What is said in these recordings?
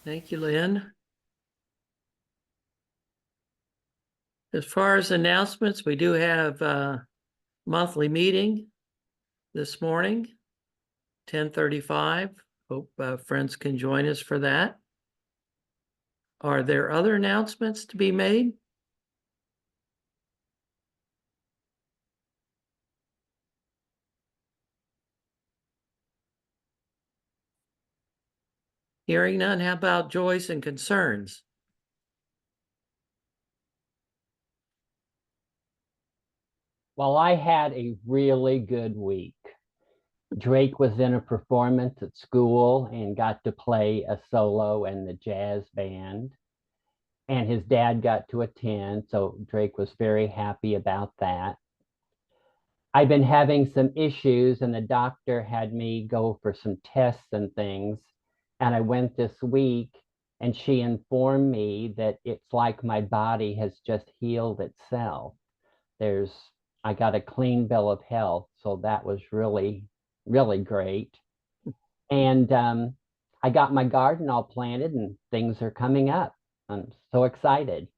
Thank you, Lynn. As far as announcements, we do have a monthly meeting this morning, 10:35. Hope friends can join us for that. Are there other announcements to be made? Hearing none, how about joys and concerns? Well, I had a really good week. Drake was in a performance at school and got to play a solo in the jazz band. And his dad got to attend, so Drake was very happy about that. I've been having some issues, and the doctor had me go for some tests and things. And I went this week, and she informed me that it's like my body has just healed itself. I got a clean bill of health, so that was really, really great. And I got my garden all planted, and things are coming up. I'm so excited.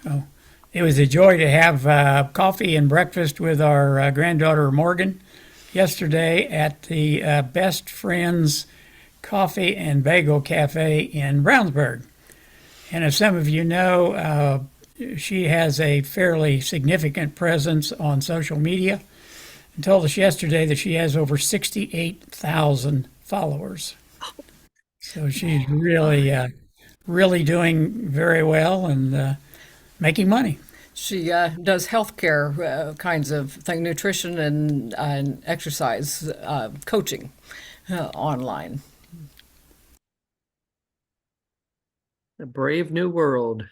Oh, it was a joy to have coffee and breakfast with our granddaughter Morgan yesterday at the Best Friends Coffee and Bagel Cafe in Brownsburg. And as some of you know, she has a fairly significant presence on social media and told us yesterday that she has over 68,000 followers. So she's really doing very well and making money. She does healthcare kinds of thing, nutrition and exercise coaching online. A brave new world.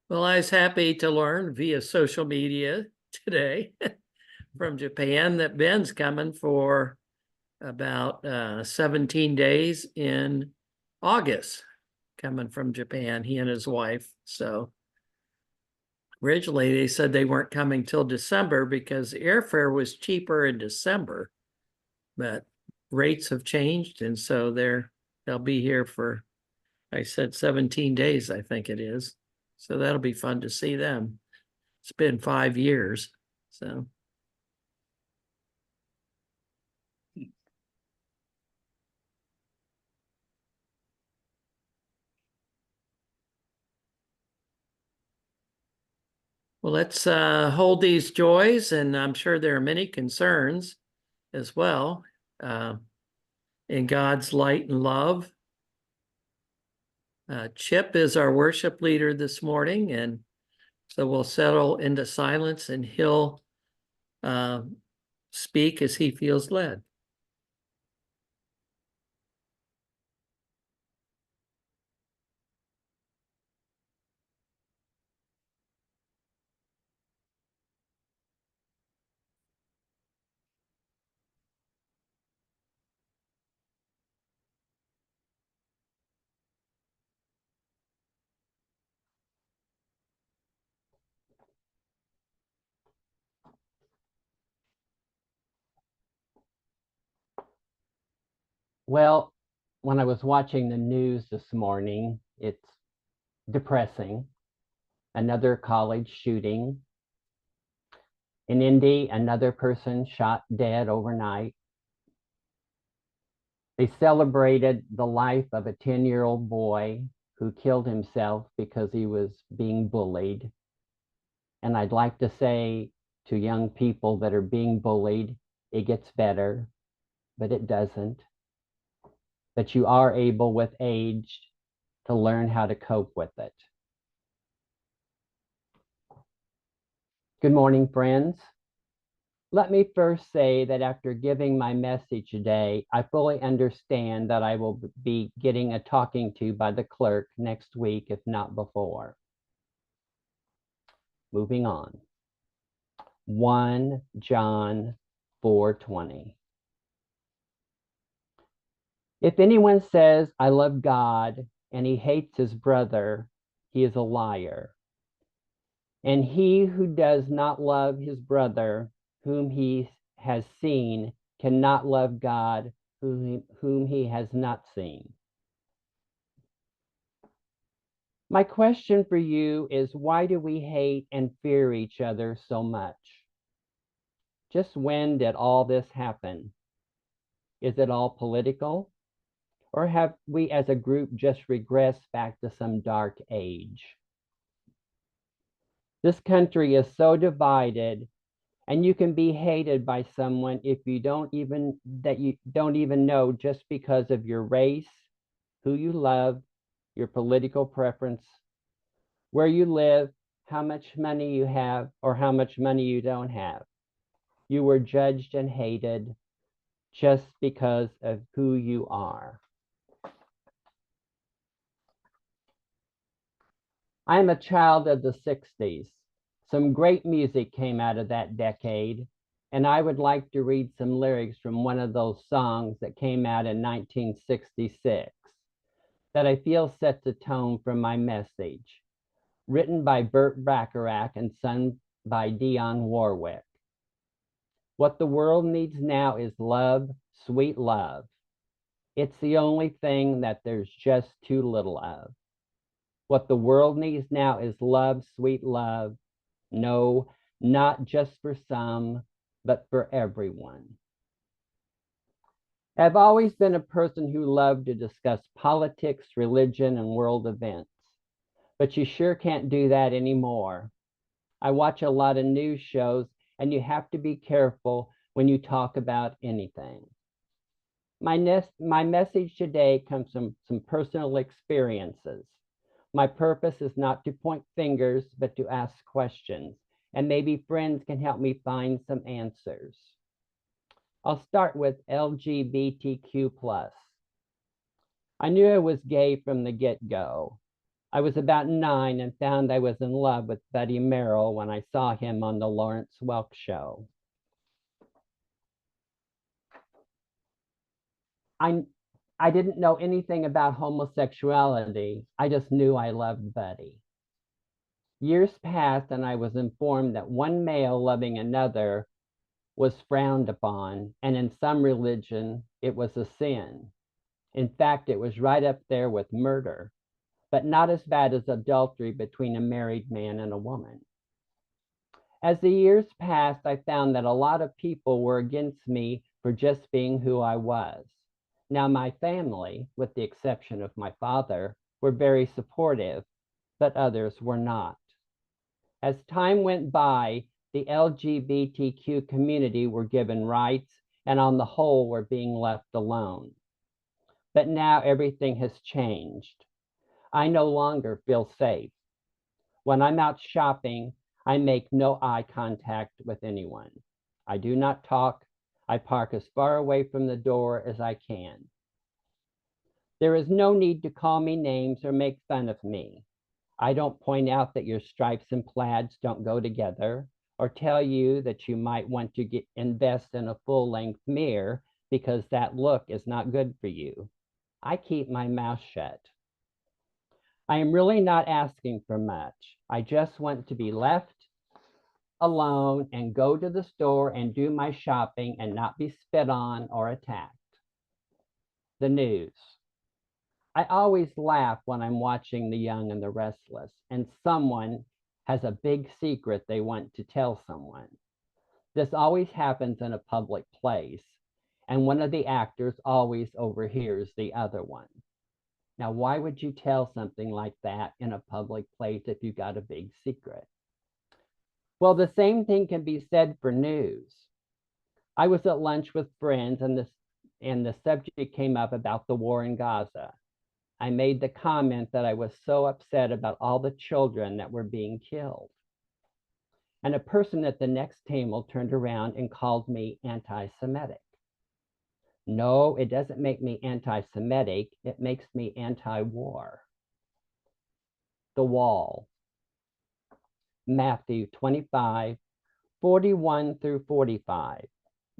Well, I was happy to learn via social media today from Japan that Ben's coming for about 17 days in August, coming from Japan, he and his wife. So originally they said they weren't coming till December because airfare was cheaper in December, but rates have changed. And so they'll be here for, I said 17 days, I think it is. So that'll be fun to see them. It's been 5 years, so. Well, let's hold these joys, and I'm sure there are many concerns as well, in God's light and love. Chip is our worship leader this morning, and so we'll settle into silence and he'll speak as he feels led. Well, when I was watching the news this morning, it's depressing. Another college shooting. In Indy, another person shot dead overnight. They celebrated the life of a 10-year-old boy who killed himself because he was being bullied. And I'd like to say to young people that are being bullied, it gets better, but it doesn't. But you are able with age to learn how to cope with it. Good morning, friends. Let me first say that after giving my message today, I fully understand that I will be getting a talking to by the clerk next week, if not before. Moving on. 1 John 4:20. If anyone says, I love God, and he hates his brother, he is a liar. And he who does not love his brother, whom he has seen, cannot love God, whom he has not seen. My question for you is, why do we hate and fear each other so much? Just when did all this happen? Is it all political? Or have we as a group just regressed back to some dark age? This country is so divided, and you can be hated by someone if you don't even know, just because of your race, who you love, your political preference, where you live, how much money you have, or how much money you don't have. You were judged and hated just because of who you are. I'm a child of the 60s. Some great music came out of that decade, and I would like to read some lyrics from one of those songs that came out in 1966 that I feel sets the tone for my message, written by Burt Bacharach and sung by Dionne Warwick. What the world needs now is love, sweet love. It's the only thing that there's just too little of. What the world needs now is love, sweet love. No, not just for some, but for everyone. I've always been a person who loved to discuss politics, religion, and world events, but you sure can't do that anymore. I watch a lot of news shows, and you have to be careful when you talk about anything. My message today comes from some personal experiences. My purpose is not to point fingers, but to ask questions, and maybe friends can help me find some answers. I'll start with LGBTQ+. I knew I was gay from the get-go. I was about 9 and found I was in love with Buddy Merrill when I saw him on the Lawrence Welk Show. I didn't know anything about homosexuality. I just knew I loved Buddy. Years passed and I was informed that one male loving another was frowned upon, and in some religion, it was a sin. In fact, it was right up there with murder, but not as bad as adultery between a married man and a woman. As the years passed, I found that a lot of people were against me for just being who I was. Now, my family, with the exception of my father, were very supportive, but others were not. As time went by, the LGBTQ community were given rights and on the whole were being left alone. But now everything has changed. I no longer feel safe. When I'm out shopping, I make no eye contact with anyone. I do not talk. I park as far away from the door as I can. There is no need to call me names or make fun of me. I don't point out that your stripes and plaids don't go together, or tell you that you might want to invest in a full-length mirror because that look is not good for you. I keep my mouth shut. I am really not asking for much. I just want to be left alone and go to the store and do my shopping and not be spit on or attacked. the news. I always laugh when I'm watching The Young and the Restless, and someone has a big secret they want to tell someone. This always happens in a public place, and one of the actors always overhears the other one. Now, why would you tell something like that in a public place if you got a big secret? Well, the same thing can be said for news. I was at lunch with friends, and the subject came up about the war in Gaza. I made the comment that I was so upset about all the children that were being killed. And a person at the next table turned around and called me anti-Semitic. No, it doesn't make me anti-Semitic. It makes me anti-war. The wall. Matthew 25, 41 through 45.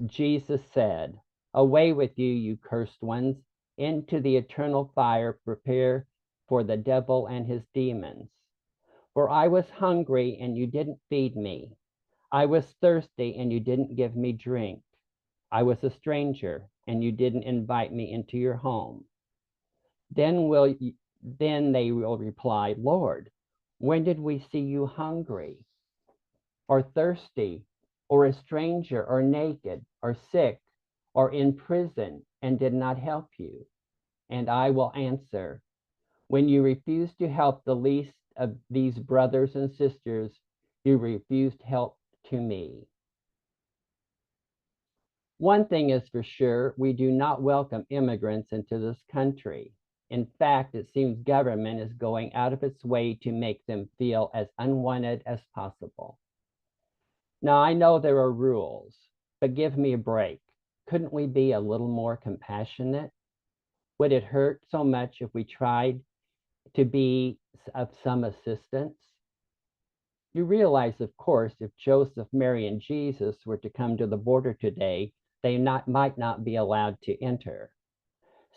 Jesus said, "Away with you, you cursed ones, into the eternal fire prepare for the devil and his demons. For I was hungry and you didn't feed me. I was thirsty and you didn't give me drink. I was a stranger and you didn't invite me into your home." Then they will reply, "Lord, when did we see you hungry or thirsty or a stranger or naked or sick or in prison and did not help you?" And I will answer, "When you refused to help the least of these brothers and sisters, you refused help to me." One thing is for sure, we do not welcome immigrants into this country. In fact, it seems government is going out of its way to make them feel as unwanted as possible. Now, I know there are rules, but give me a break. Couldn't we be a little more compassionate? Would it hurt so much if we tried to be of some assistance? You realize, of course, if Joseph, Mary, and Jesus were to come to the border today, they might not be allowed to enter.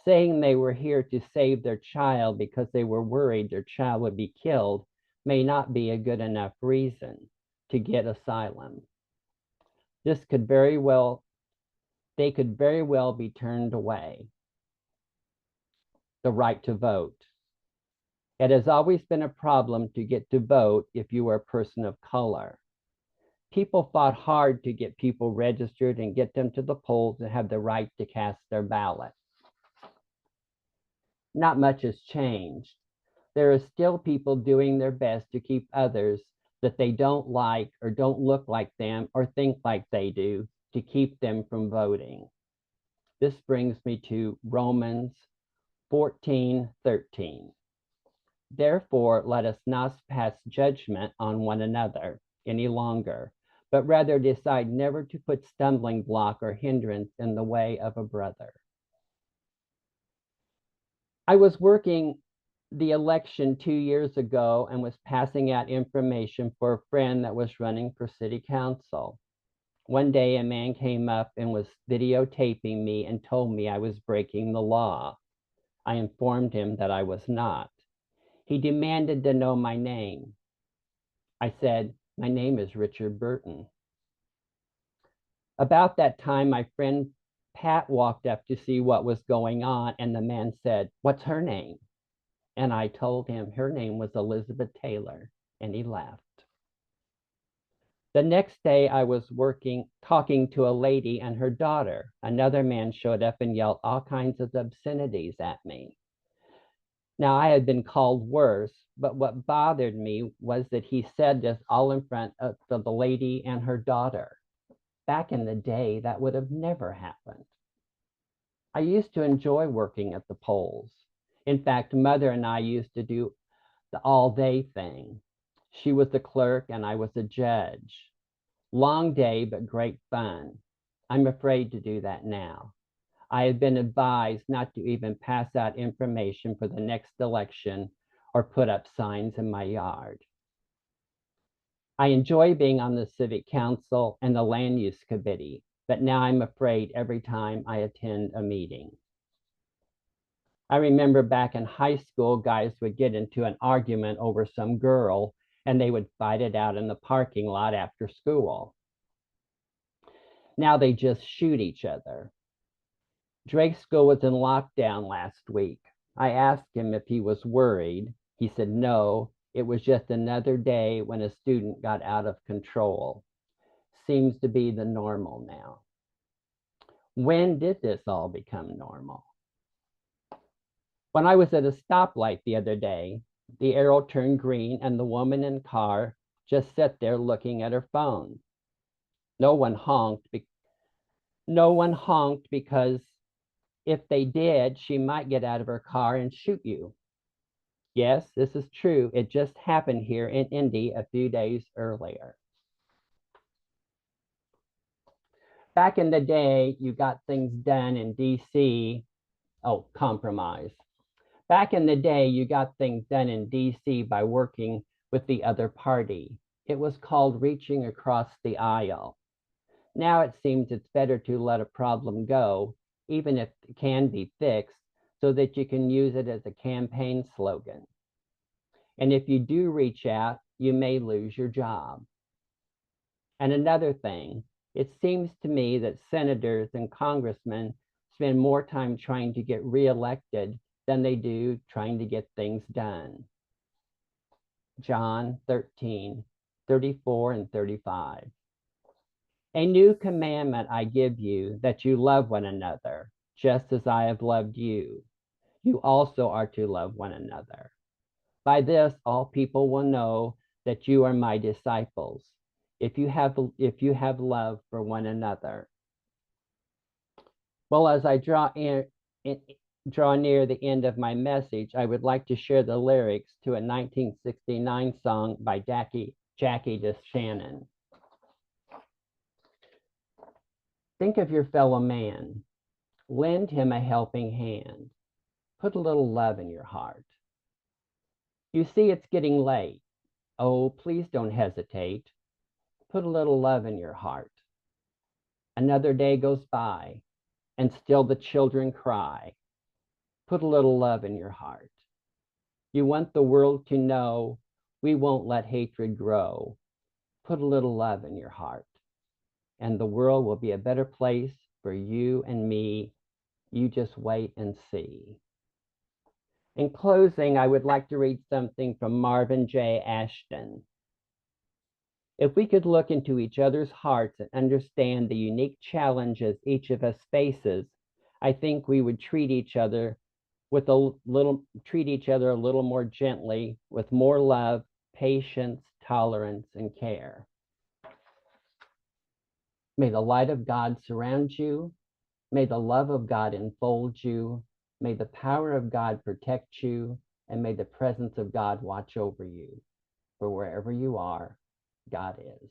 Saying they were here to save their child because they were worried their child would be killed may not be a good enough reason to get asylum. They could very well be turned away. The right to vote. It has always been a problem to get to vote if you are a person of color. People fought hard to get people registered and get them to the polls and have the right to cast their ballot. Not much has changed. There are still people doing their best to keep others that they don't like or don't look like them or think like they do to keep them from voting. This brings me to Romans 14:13. Therefore, let us not pass judgment on one another any longer, but rather decide never to put stumbling block or hindrance in the way of a brother. I was working the election 2 years ago and was passing out information for a friend that was running for city council. One day, a man came up and was videotaping me and told me I was breaking the law. I informed him that I was not. He demanded to know my name. I said, "My name is Richard Burton." About that time, my friend Pat walked up to see what was going on, and the man said, "What's her name?" And I told him her name was Elizabeth Taylor, and he laughed. The next day, I was talking to a lady and her daughter. Another man showed up and yelled all kinds of obscenities at me. Now, I had been called worse, but what bothered me was that he said this all in front of the lady and her daughter. Back in the day, that would have never happened. I used to enjoy working at the polls. In fact, Mother and I used to do the all-day thing. She was the clerk and I was the judge. Long day, but great fun. I'm afraid to do that now. I have been advised not to even pass out information for the next election or put up signs in my yard. I enjoy being on the Civic Council and the Land Use Committee, but now I'm afraid every time I attend a meeting. I remember back in high school, guys would get into an argument over some girl and they would fight it out in the parking lot after school. Now they just shoot each other. Drake's school was in lockdown last week. I asked him if he was worried. He said no, it was just another day when a student got out of control. Seems to be the normal now. When did this all become normal? When I was at a stoplight the other day, the arrow turned green and the woman in the car just sat there looking at her phone. No one honked because if they did, she might get out of her car and shoot you. Yes, this is true. It just happened here in Indy a few days earlier. Back in the day, you got things done in DC. Oh, compromise. Back in the day, you got things done in DC by working with the other party. It was called reaching across the aisle. Now it seems it's better to let a problem go, even if it can be fixed, so that you can use it as a campaign slogan. And if you do reach out, you may lose your job. And another thing, it seems to me that senators and congressmen spend more time trying to get reelected than they do trying to get things done. John 13:34 and 35. A new commandment I give you, that you love one another, just as I have loved you. You also are to love one another. By this, all people will know that you are my disciples, if you have love for one another. Well, as I draw near the end of my message, I would like to share the lyrics to a 1969 song by Jackie DeShannon. Think of your fellow man. Lend him a helping hand. Put a little love in your heart. You see, it's getting late. Oh, please don't hesitate. Put a little love in your heart. Another day goes by, and still the children cry. Put a little love in your heart. You want the world to know we won't let hatred grow. Put a little love in your heart, and the world will be a better place for you and me. You just wait and see. In closing, I would like to read something from Marvin J. Ashton. If we could look into each other's hearts and understand the unique challenges each of us faces, I think we would treat each other a little more gently, with more love, patience, tolerance, and care. May the light of God surround you. May the love of God enfold you. May the power of God protect you, and may the presence of God watch over you. For wherever you are, God is.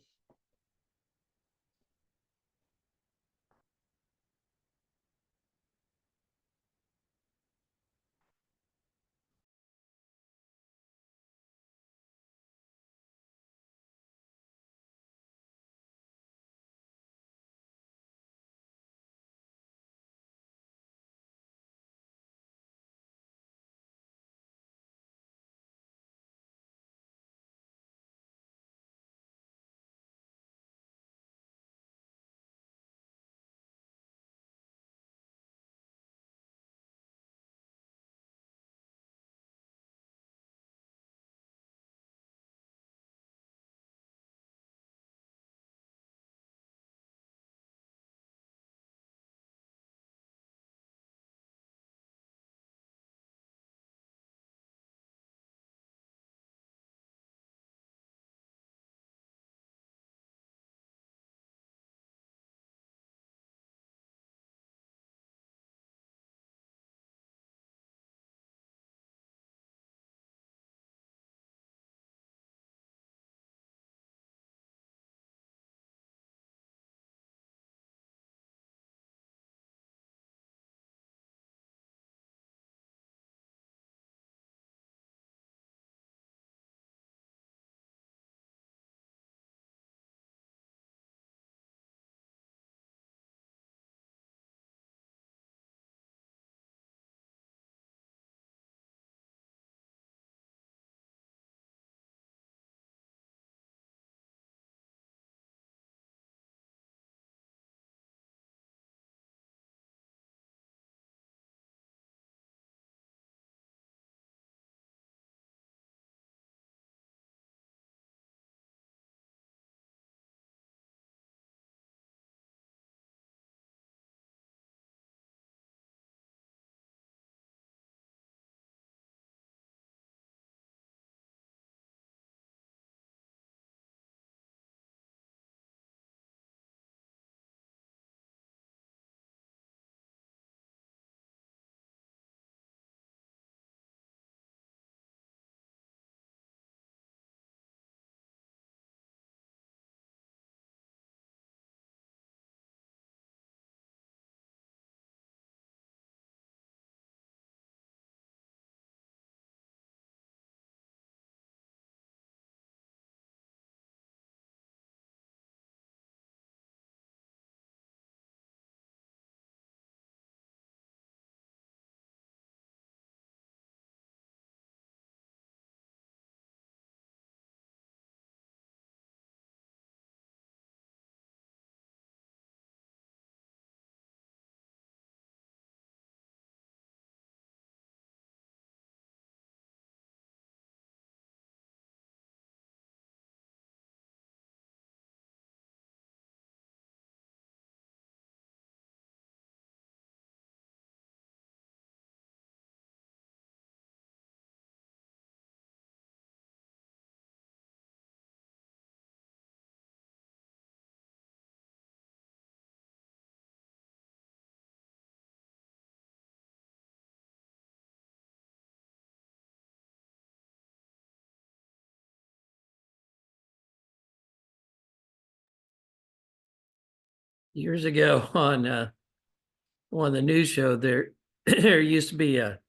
years ago on the news show, there there used to be a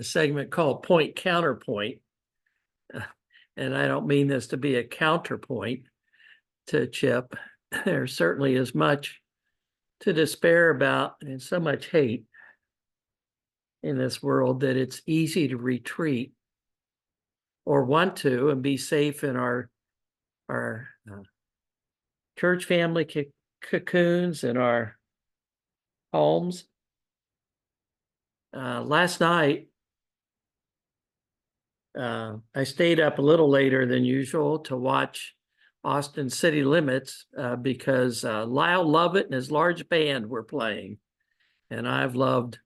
segment called Point Counterpoint. And I don't mean this to be a counterpoint to Chip. There certainly is much to despair about and so much hate in this world that it's easy to retreat or want to and be safe in our church family cocoons and our homes. Last night, I stayed up a little later than usual to watch Austin City Limits because Lyle Lovett and his large band were playing. And I've loved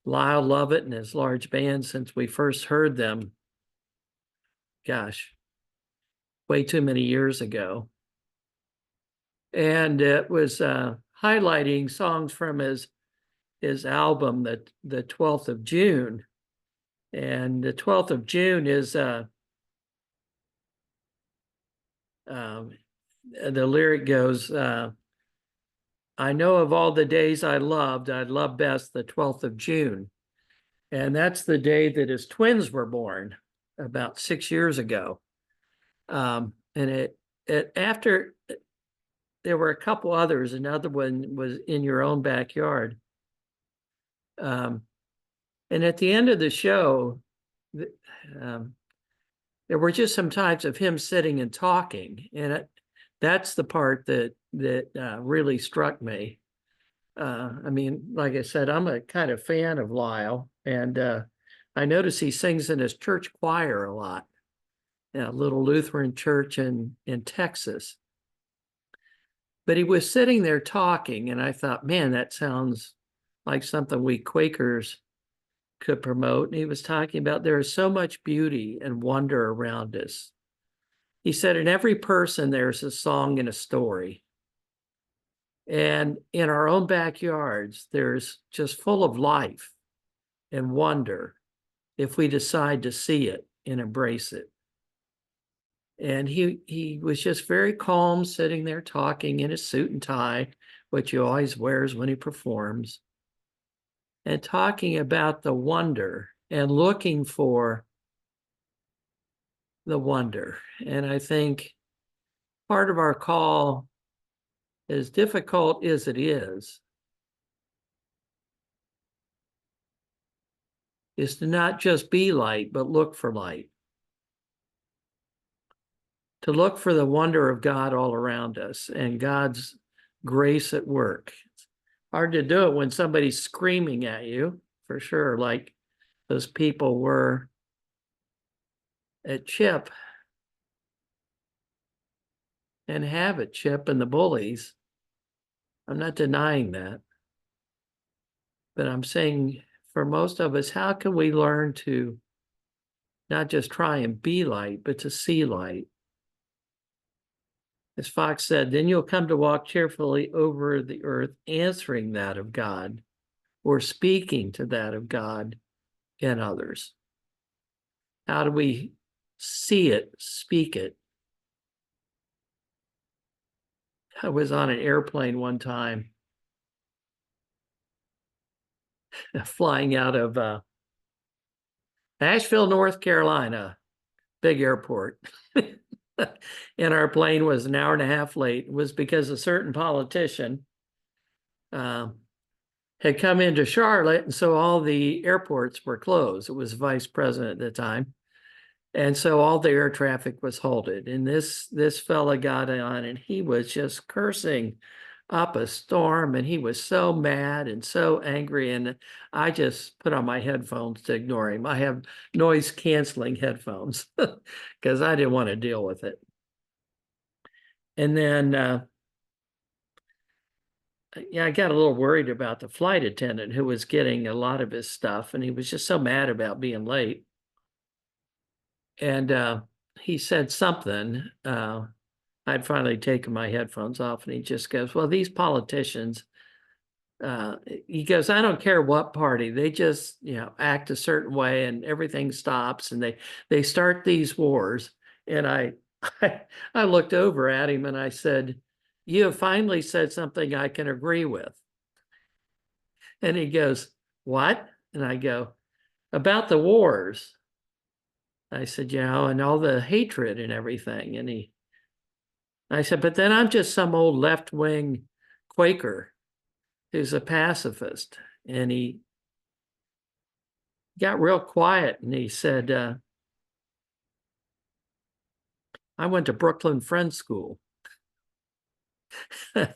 Lyle Lovett and his large band since we first heard them. Gosh, way too many years ago. And it was highlighting songs from his album, the 12th of June. And the 12th of June is the lyric goes, I know of all the days I loved best the 12th of June. And that's the day that his twins were born about 6 years ago. And it after there were a couple others, another one was In Your Own Backyard. And at the end of the show, there were just some times of him sitting and talking, and that's the part that really struck me. I mean, like I said, I'm a kind of fan of Lyle, and I notice he sings in his church choir a lot, a little Lutheran church in Texas. But he was sitting there talking, and I thought, man, that sounds like something we Quakers could promote. And he was talking about there is so much beauty and wonder around us. He said, in every person, there's a song and a story. And in our own backyards, there's just full of life and wonder if we decide to see it and embrace it. And he was just very calm, sitting there talking in his suit and tie, which he always wears when he performs, and talking about the wonder and looking for the wonder. And I think part of our call, as difficult as it is to not just be light, but look for light. To look for the wonder of God all around us and God's grace at work. It's hard to do it when somebody's screaming at you, for sure, like those people were at Chip and have at Chip and the bullies. I'm not denying that. But I'm saying for most of us, how can we learn to not just try and be light, but to see light? As Fox said, then you'll come to walk cheerfully over the earth, answering that of God or speaking to that of God in others. How do we see it, speak it? I was on an airplane one time flying out of Asheville, North Carolina, big airport. And our plane was an hour and a half late. It was because a certain politician had come into Charlotte, and so all the airports were closed. It was vice president at the time. And so all the air traffic was halted. And this fella got on, and he was just cursing up a storm, and he was so mad and so angry. And I just put on my headphones to ignore him. I have noise canceling headphones because I didn't want to deal with it. And then, I got a little worried about the flight attendant who was getting a lot of his stuff, and he was just so mad about being late. And he said something. I'd finally taken my headphones off, and he just goes, well, these politicians, he goes, I don't care what party, they just, act a certain way and everything stops, and they start these wars. And I looked over at him and I said, you have finally said something I can agree with. And he goes, what? And I go, about the wars. I said, and all the hatred and everything. And I said, but then I'm just some old left-wing Quaker who's a pacifist. And he got real quiet and he said, I went to Brooklyn Friends School. I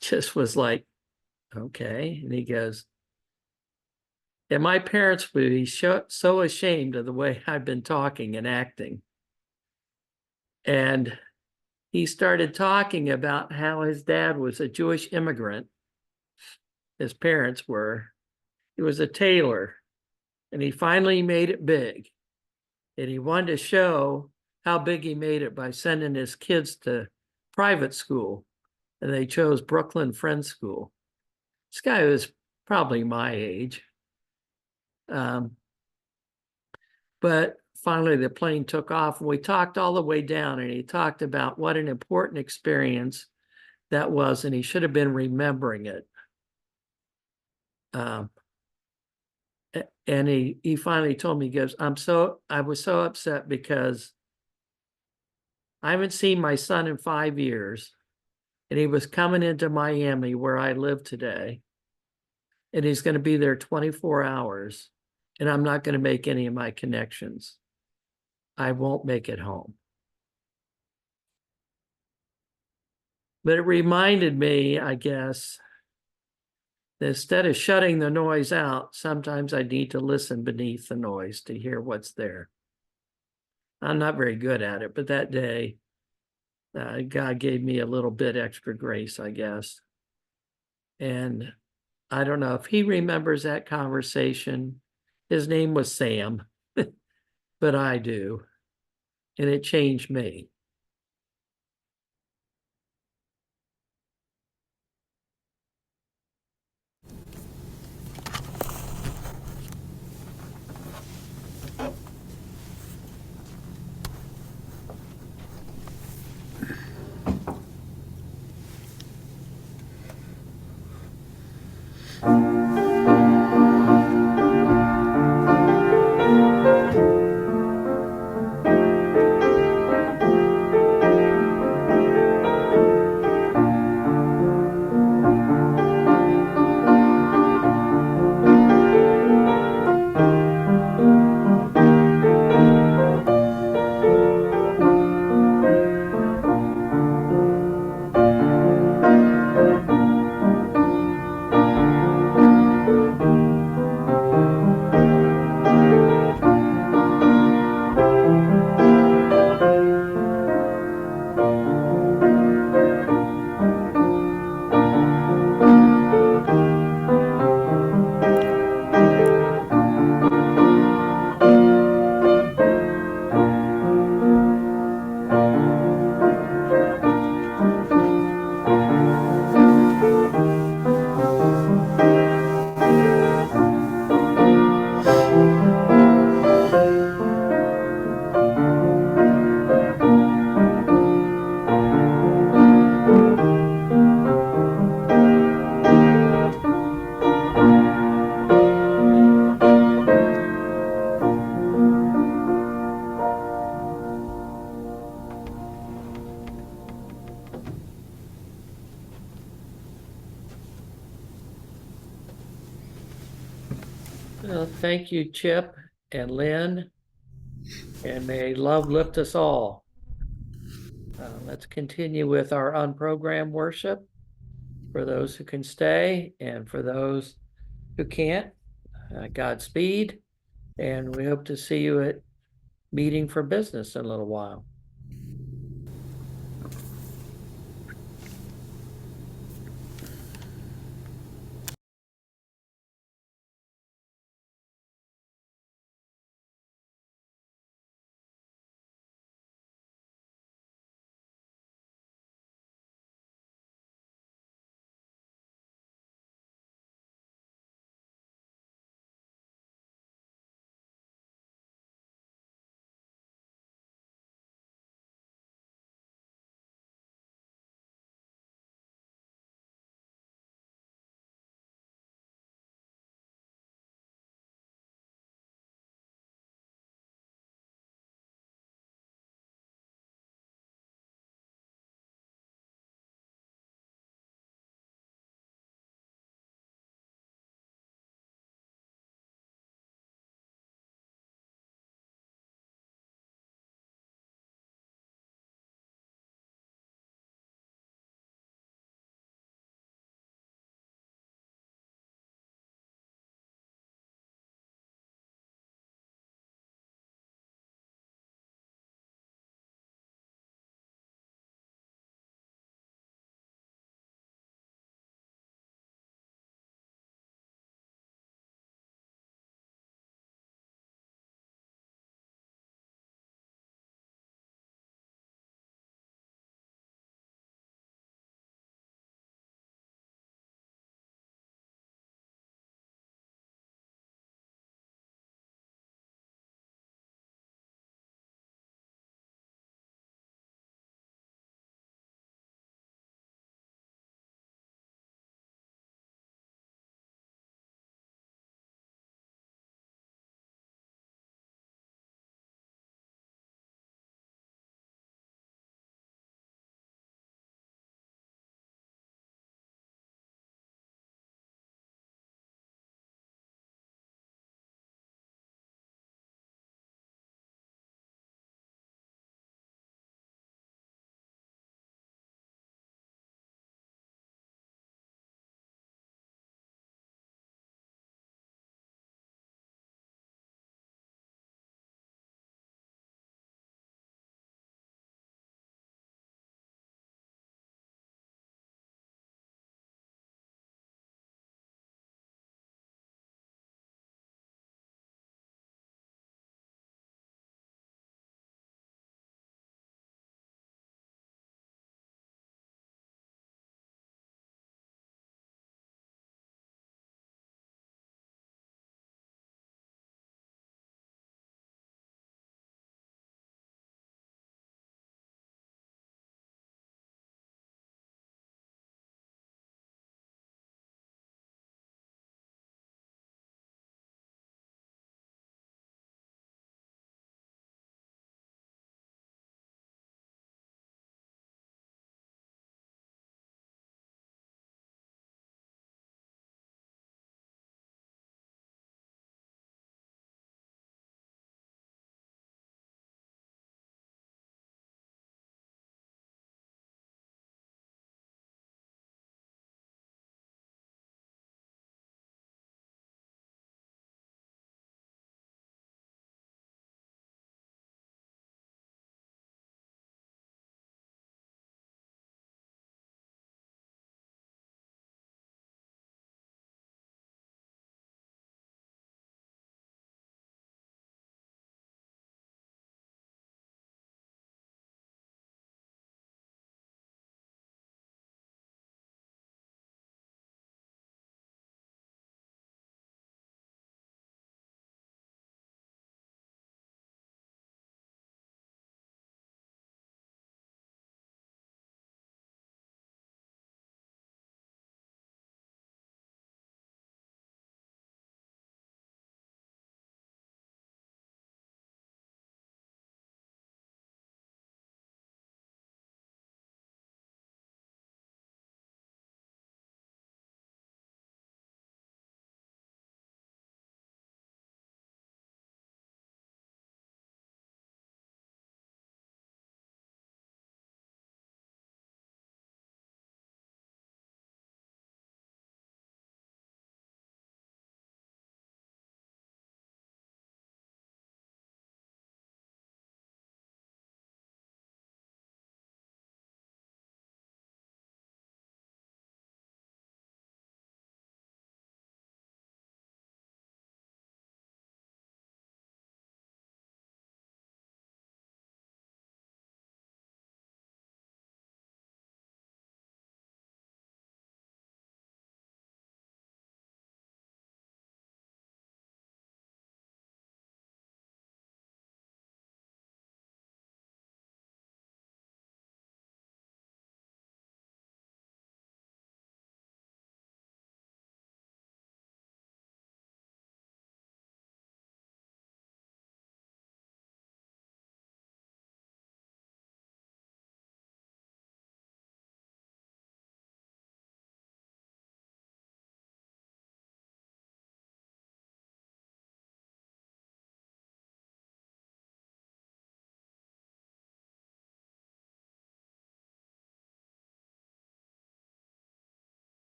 just was like, okay. And he goes, and my parents would be so ashamed of the way I've been talking and acting. And he started talking about how his dad was a Jewish immigrant. His parents were. He was a tailor, and he finally made it big. And he wanted to show how big he made it by sending his kids to private school. And they chose Brooklyn Friends School. This guy was probably my age. But finally the plane took off and we talked all the way down, and he talked about what an important experience that was, and he should have been remembering it. And he finally told me, he goes, I was so upset because I haven't seen my son in 5 years, and he was coming into Miami where I live today, and he's going to be there 24 hours, and I'm not going to make any of my connections. I won't make it home. But it reminded me, I guess, that instead of shutting the noise out, sometimes I need to listen beneath the noise to hear what's there. I'm not very good at it, but that day, God gave me a little bit extra grace, I guess. And I don't know if he remembers that conversation. His name was Sam, but I do. And it changed me. Well, thank you, Chip and Lynn, and may love lift us all. Let's continue with our unprogrammed worship for those who can stay, and for those who can't, Godspeed. And we hope to see you at meeting for business in a little while.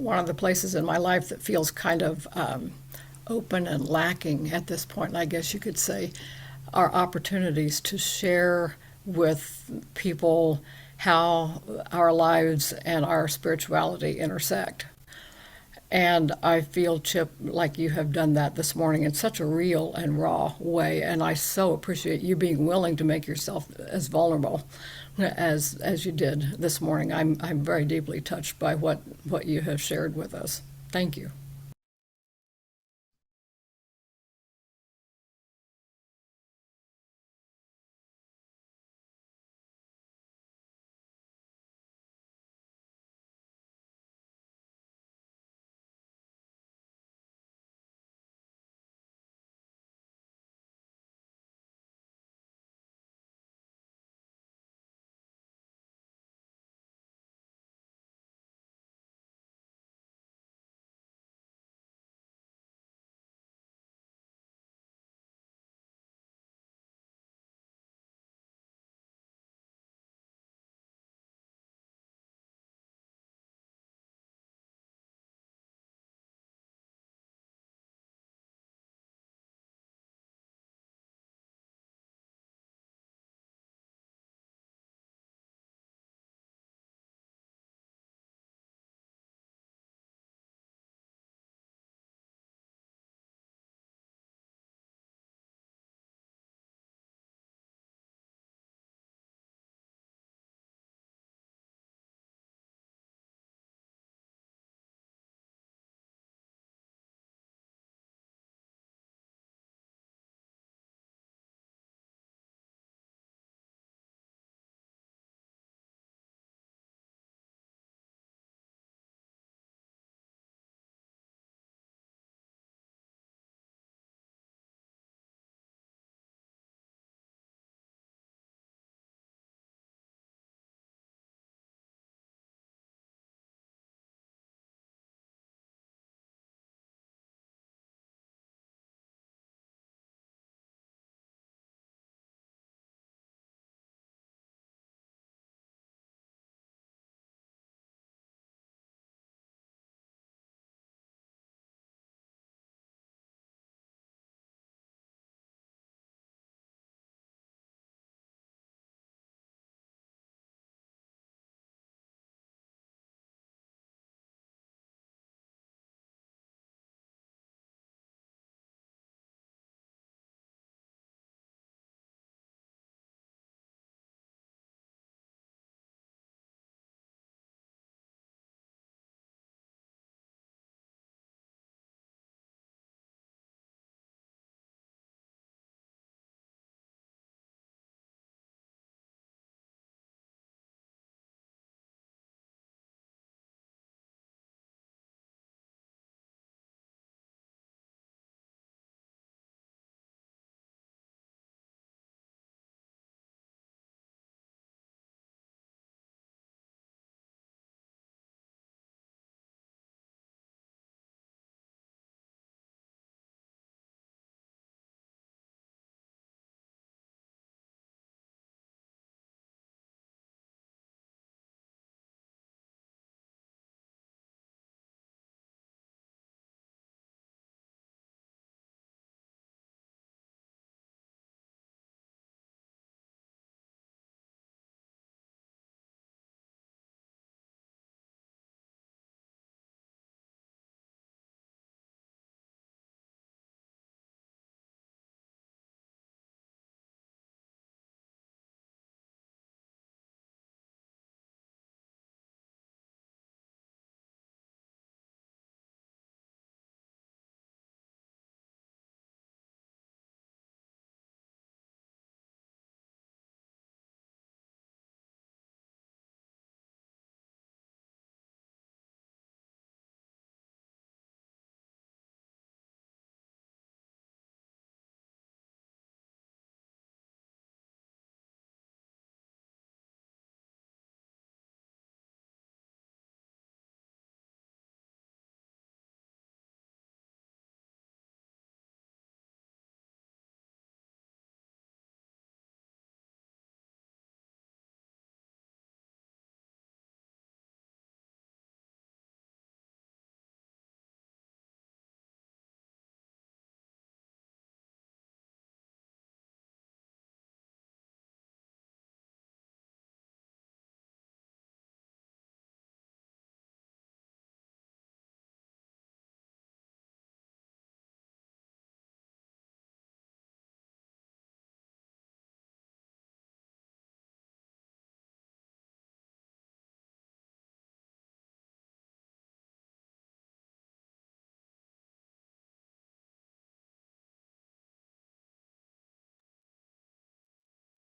one of the places in my life that feels kind of open and lacking at this point, I guess you could say, are opportunities to share with people how our lives and our spirituality intersect. And I feel, Chip, like you have done that this morning in such a real and raw way. And I so appreciate you being willing to make yourself as vulnerable as you did this morning. I'm very deeply touched by what you have shared with us. Thank you.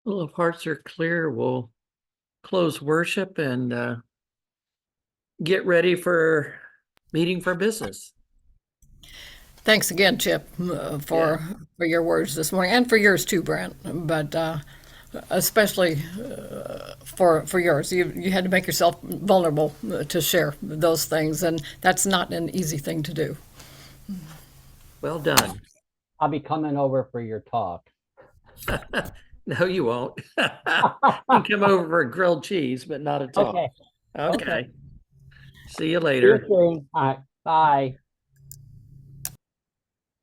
Well, if hearts are clear, we'll close worship and get ready for meeting for business. Thanks again, Chip, for your words this morning, and for yours too, Brent. But especially for yours, you had to make yourself vulnerable to share those things, and that's not an easy thing to do. Well done. I'll be coming over for your talk. No, you won't. You can come over for a grilled cheese, but not a talk. Okay. Okay. See you See you later. soon. All right. Bye.